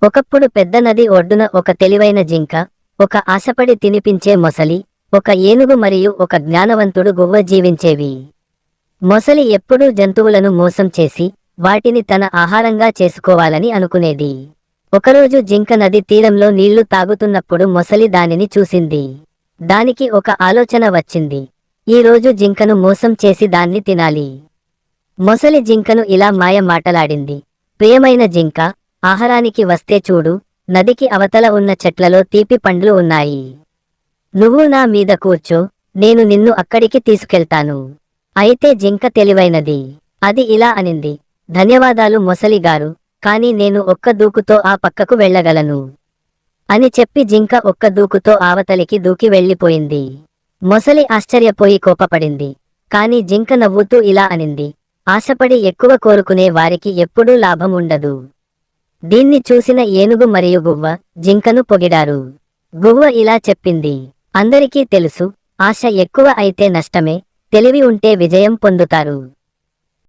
ఒకప్పుడు పెద్ద నది ఒడ్డున ఒక తెలివైన జింక, ఒక ఆశపడి తినిపించే మొసలి, ఒక ఏనుగు మరియు ఒక జ్ఞానవంతుడు గువ్వ జీవించేవి. మొసలి ఎప్పుడూ జంతువులను మోసం చేసి వాటిని తన ఆహారంగా చేసుకోవాలని అనుకునేది. ఒకరోజు జింక నది తీరంలో నీళ్లు తాగుతున్నప్పుడు మొసలి దానిని చూసింది. దానికి ఒక ఆలోచన వచ్చింది. ఈ రోజు జింకను మోసం చేసి దాన్ని తినాలి. మొసలి జింకను ఇలా మాయ మాటలాడింది. ప్రియమైన జింక, ఆహారానికి వస్తే చూడు, నదికి అవతల ఉన్న చెట్లలో తీపి పండ్లు ఉన్నాయి. నువ్వు నా మీద కూర్చో, నేను నిన్ను అక్కడికి తీసుకెళ్తాను. అయితే జింక తెలివైనది. అది ఇలా అనింది, ధన్యవాదాలు మొసలిగారు, కాని నేను ఒక్క దూకుతో ఆ పక్కకు వెళ్ళగలను అని చెప్పి జింక ఒక్క దూకుతో ఆవతలికి దూకి వెళ్ళిపోయింది. మొసలి ఆశ్చర్యపోయి కోపపడింది. కాని జింక నవ్వుతూ ఇలా అనింది, ఆశపడి ఎక్కువ కోరుకునే వారికి ఎప్పుడూ లాభం ఉండదు. దీన్ని చూసిన ఏనుగు మరియు గువ్వ జింకను పొగిడారు. గువ్వ ఇలా చెప్పింది, అందరికీ తెలుసు, ఆశ ఎక్కువ అయితే నష్టమే, తెలివి ఉంటే విజయం పొందుతారు.